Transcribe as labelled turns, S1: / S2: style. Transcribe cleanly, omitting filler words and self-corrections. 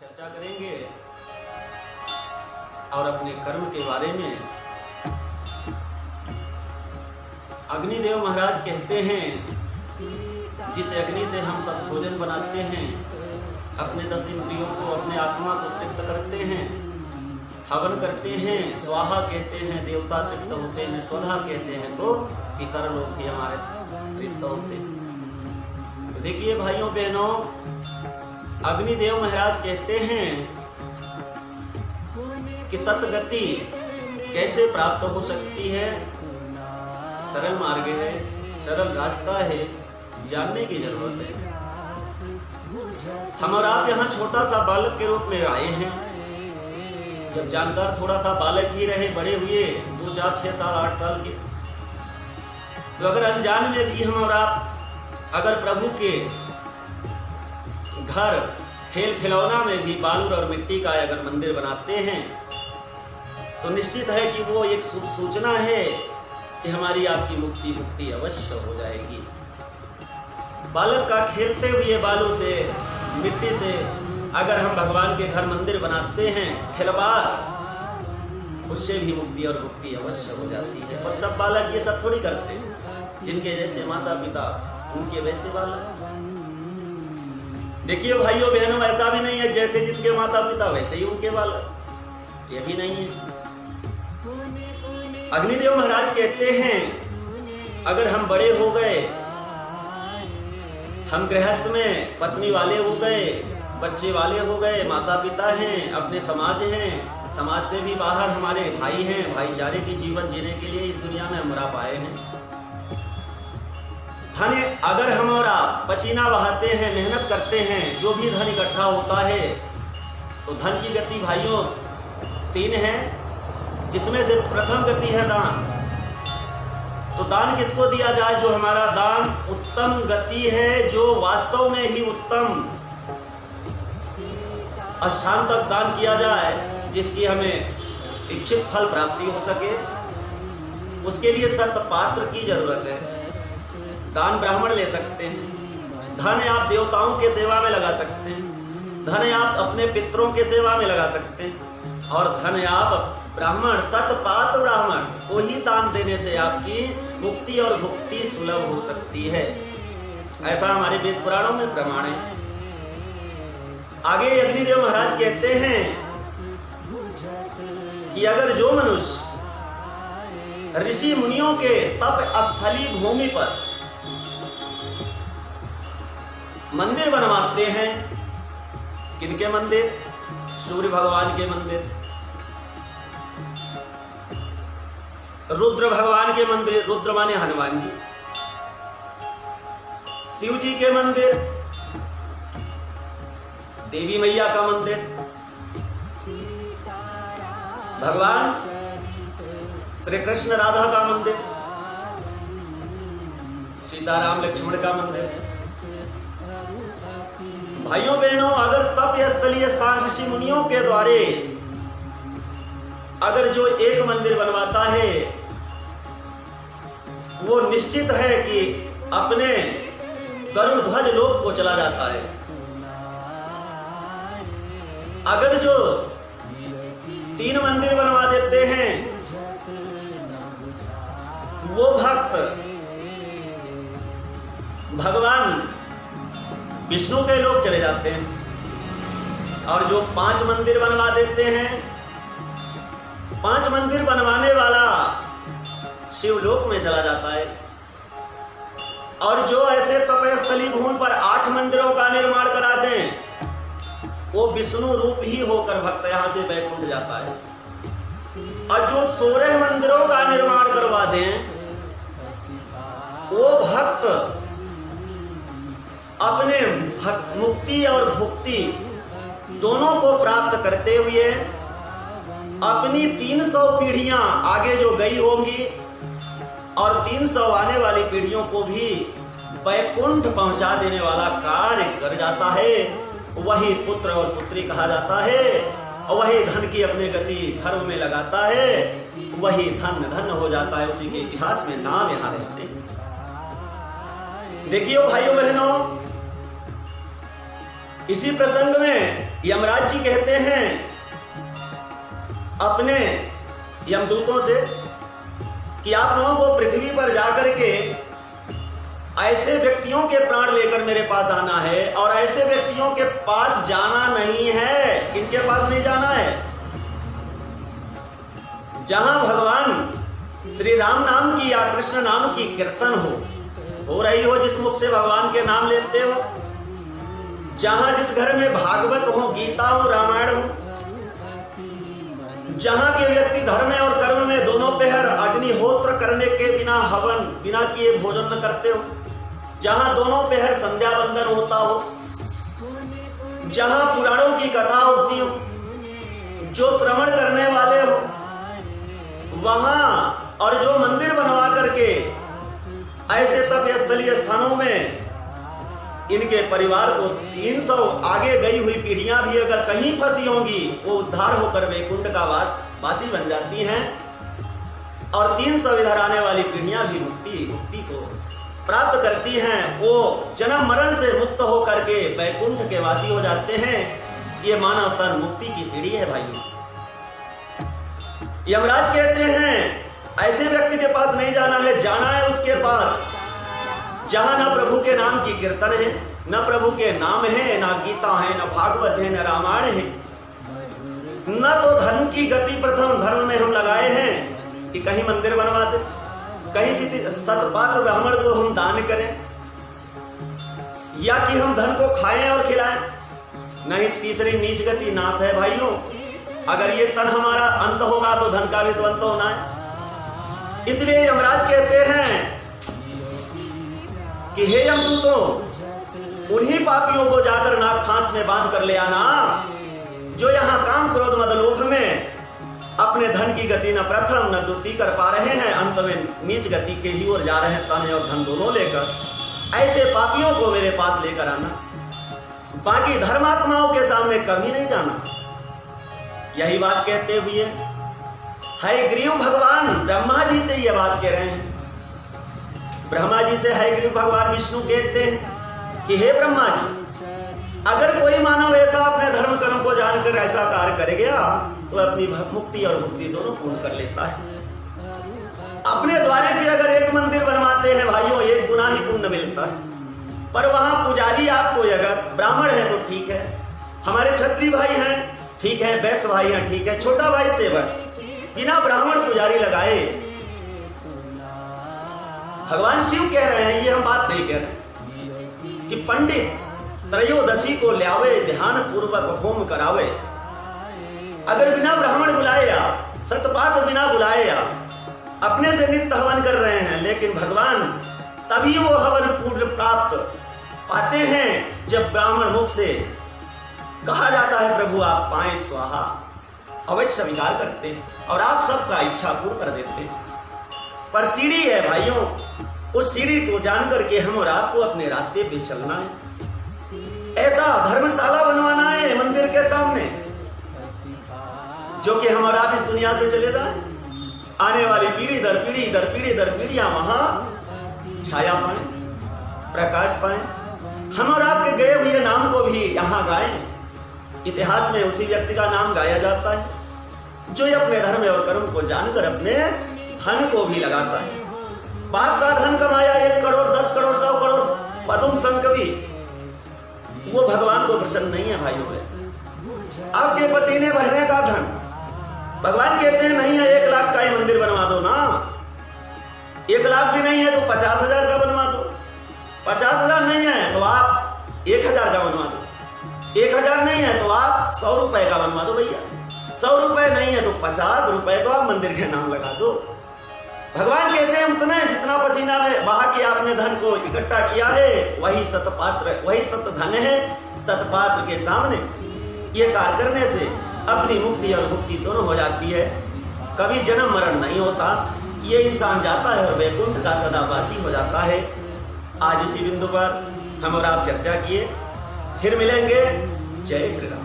S1: चर्चा करेंगे और अपने कर्म के बारे में। अग्निदेव महाराज कहते हैं, जिस अग्नि से हम सब भोजन बनाते हैं, अपने 10 इंद्रियों को, अपने आत्मा को तृप्त करते हैं, हवन करते हैं, स्वाहा कहते हैं, देवता तृप्त होते हैं, स्वधा कहते हैं, तो पितर लोग भी हमारे तृप्त होते हैं। तो देखिए भाइयों बहनों, अग्निदेव महाराज कहते हैं कि सतगति कैसे प्राप्त हो सकती है। सरल मार्ग है, सरल रास्ता है, जानने की जरूरत है। हम और आप यहाँ छोटा सा बालक के रूप में आए हैं। जब जानकार थोड़ा सा बालक ही रहे, बड़े हुए 2, 4, 6 साल, 8 साल के, तो अगर अनजान में भी हम और आप अगर प्रभु के घर खेल खिलौना में भी बालूर और मिट्टी का अगर मंदिर बनाते हैं, तो निश्चित है कि वो एक सूचना है कि हमारी आपकी मुक्ति अवश्य हो जाएगी। बालक का खेलते हुए बालू से, मिट्टी से अगर हम भगवान के घर मंदिर बनाते हैं, खिलवाड़, उससे भी मुक्ति और मुक्ति अवश्य हो जाती है। पर सब बालक ये सब थोड़ी करते हैं। जिनके जैसे माता पिता, उनके वैसे बालक। देखिए भाइयों बहनों, ऐसा भी नहीं है जैसे जिनके माता पिता वैसे ही उनके बालक, ये भी नहीं है। अग्निदेव महाराज कहते हैं, अगर हम बड़े हो गए, हम गृहस्थ में पत्नी वाले हो गए, बच्चे वाले हो गए, माता पिता हैं, अपने समाज हैं, समाज से भी बाहर हमारे भाई हैं, भाईचारे की जीवन जीने के लिए इस दुनिया में हम रह पाए हैं। धन अगर हम और आप पसीना बहाते हैं, मेहनत करते हैं, जो भी धन इकट्ठा होता है, तो धन की गति भाइयों 3 है, जिसमें से प्रथम गति है दान। तो दान किसको दिया जाए? जो हमारा दान उत्तम गति है, जो वास्तव में ही उत्तम स्थान तक दान किया जाए, जिसकी हमें इच्छित फल प्राप्ति हो सके, उसके लिए सत्पात्र की जरूरत है। दान ब्राह्मण ले सकते हैं, धन आप देवताओं के सेवा में लगा सकते हैं, धन आप अपने पितरों के सेवा में लगा सकते हैं, और धन आप ब्राह्मण, सतपात्र ब्राह्मण को ही दान देने से आपकी मुक्ति और भुक्ति सुलभ हो सकती है। ऐसा हमारे वेद पुराणों में प्रमाण है। आगे अग्निदेव महाराज कहते हैं कि अगर जो मनुष्य ऋषि मुनियों के तप स्थली भूमि पर मंदिर बनवाते हैं, किनके मंदिर? सूर्य भगवान के मंदिर, रुद्र भगवान के मंदिर, रुद्र माने हनुमान जी, शिव जी के मंदिर, देवी मैया का मंदिर, भगवान श्री कृष्ण राधा का मंदिर, सीताराम लक्ष्मण का मंदिर। भाइयों बहनों, अगर तप स्थलीय स्थान ऋषि मुनियों के द्वारे अगर जो एक मंदिर बनवाता है, वो निश्चित है कि अपने गरुड़ ध्वज लोक को चला जाता है। अगर जो 3 मंदिर बनवा देते हैं, वो भक्त भगवान विष्णु के लोग चले जाते हैं। और जो 5 मंदिर बनवा देते हैं, 5 मंदिर बनवाने वाला शिवलोक में चला जाता है। और जो ऐसे तपस्थली भूमि पर 8 मंदिरों का निर्माण करा दें, वो विष्णु रूप ही होकर भक्त यहां से बैकुंठ जाता है। और जो 16 मंदिरों का निर्माण करवा दें, वो भक्त अपने मुक्ति और भुक्ति दोनों को प्राप्त करते हुए अपनी 300 पीढ़ियां आगे जो गई होंगी, और 300 आने वाली पीढ़ियों को भी वैकुंठ पहुंचा देने वाला कार्य कर जाता है। वही पुत्र और पुत्री कहा जाता है, और वही धन की अपने गति धर्म में लगाता है, वही धन धन हो जाता है। उसी के इतिहास में नाम यहाँ रहते हैं। देखिए भाइयों बहनों, इसी प्रसंग में यमराज जी कहते हैं अपने यमदूतों से कि आप लोगों को पृथ्वी पर जाकर के ऐसे व्यक्तियों के प्राण लेकर मेरे पास आना है, और ऐसे व्यक्तियों के पास जाना नहीं है। किनके पास नहीं जाना है? जहां भगवान श्री राम नाम की या कृष्ण नाम की कीर्तन हो रही हो, जिस मुख से भगवान के नाम लेते हो, जहां जिस घर में भागवत हो, गीता हो, रामायण हो, जहां के व्यक्ति धर्म और कर्म में दोनों पहर अग्निहोत्र करने के बिना हवन बिना किए भोजन न करते हो, जहां दोनों पहर संध्या वंदन होता हो, जहां पुराणों की कथा होती हो, जो श्रवण करने वाले हो वहां, और जो मंदिर बनवा करके ऐसे तप स्थलीय स्थानों में इनके परिवार को 300 आगे गई हुई पीढ़ियां भी अगर कहीं फंसी होंगी, वो उद्धार होकर वैकुंठ का वासी बन जाती हैं, और 300 इधर आने वाली पीढ़ियां भी मुक्ति को प्राप्त करती हैं। वो जन्म मरण से मुक्त होकर के वैकुंठ के वासी हो जाते हैं। ये मानव तन मुक्ति की सीढ़ी है भाइयों। यमराज कहते हैं ऐसे व्यक्ति के पास नहीं जाना है, जाना है उसके पास जहां न प्रभु के नाम की कीर्तन है, न प्रभु के नाम है, न गीता है, न भागवत है, न रामायण है, न तो धन की गति प्रथम धर्म में हम लगाए हैं कि कहीं मंदिर बनवा दे, कहीं सतपात्र ब्राह्मण को हम दान करें, या कि हम धन को खाएं और खिलाएं। नहीं, तीसरी नीच गति नाश है भाइयों। अगर ये तन हमारा अंत होगा तो धन का भी तो अंत होना है। इसलिए यमराज कहते हैं कि हे यमदूतों, उन्हीं पापियों को जाकर नाग फांस में बांध कर ले आना जो यहां काम क्रोध मद लोभ में अपने धन की गति न प्रथम न द्वितीय कर पा रहे हैं, अंत में नीच गति के ही ओर जा रहे हैं, तन और धन दोनों लेकर। ऐसे पापियों को मेरे पास लेकर आना, बाकी धर्मात्माओं के सामने कभी नहीं जाना। यही बात कहते हुए हयग्रीव भगवान ब्रह्मा जी से यह बात कह रहे हैं। ब्रह्मा जी से हयग्रीव भगवान विष्णु कहते हैं कि हे ब्रह्मा जी, अगर कोई मानव ऐसा अपने धर्म कर्म को जानकर ऐसा कार्य कर गया तो अपनी मुक्ति और मुक्ति दोनों पूर्ण कर लेता है। अपने द्वारे भी अगर एक मंदिर बनवाते हैं भाइयों, एक गुना ही पुण्य मिलता है, पर वहां पुजारी आपको अगर ब्राह्मण है तो ठीक है, हमारे क्षत्रिय भाई हैं ठीक है, वैश्य भाई हैं ठीक है, छोटा भाई सेवक, बिना ब्राह्मण पुजारी लगाए भगवान शिव कह रहे हैं, ये हम बात नहीं कह रहे कि पंडित त्रयोदशी को ल्यावे, ध्यान पूर्वक होम करावे। अगर बिना ब्राह्मण बुलाए या सतपात्र बिना बुलाए या अपने से नित्य हवन कर रहे हैं, लेकिन भगवान तभी वो हवन पूर्ण प्राप्त पाते हैं जब ब्राह्मण मुख से कहा जाता है प्रभु आप पाएं स्वाहा, अवश्य स्वीकार करते हैं और आप सबका इच्छा पूर्ण कर देते हैं। पर सीढ़ी है भाइयों, उस सीढ़ी को जान करके हम और आपको अपने रास्ते पे चलना है। ऐसा धर्मशाला बनवाना है मंदिर के सामने, जो कि हम और आप इस दुनिया से चले जाए, आने वाली पीढ़ी दर पीढ़ी दर पीढ़ी दर पीढ़ियां वहां छाया पाए, प्रकाश पाए, हम और आपके गए हुए नाम को भी यहां गाएं। इतिहास में उसी व्यक्ति का नाम गाया जाता है जो अपने धर्म और कर्म को जानकर अपने धन को भी लगाता है। बाप का धन कमाया 1 करोड़ 10 करोड़ 100 करोड़ पदुम संकवी, वो भगवान को प्रसन्न नहीं है भाइयों। आपके पसीने बहने का धन, भगवान कहते हैं नहीं है 1 लाख का ही मंदिर बनवा दो ना, 1 लाख भी नहीं है तो 50,000 का बनवा दो, 50,000 नहीं है तो आप 1,000 का बनवा दो, 1,000 नहीं है तो आप 100 रुपए का बनवा दो भैया, 100 रुपए नहीं है तो 50 रुपए तो आप मंदिर के नाम लगा दो। भगवान कहते हैं उतना है जितना पसीना में बहा के आपने धन को इकट्ठा किया है, वही सतपात्र, वही सत धन है। सतपात्र के सामने ये कार्य करने से अपनी मुक्ति और मुक्ति दोनों हो जाती है, कभी जन्म मरण नहीं होता, ये इंसान जाता है और वैकुंठ का सदावासी हो जाता है। आज इसी बिंदु पर हम और आप चर्चा किए, फिर मिलेंगे। जय श्री राम।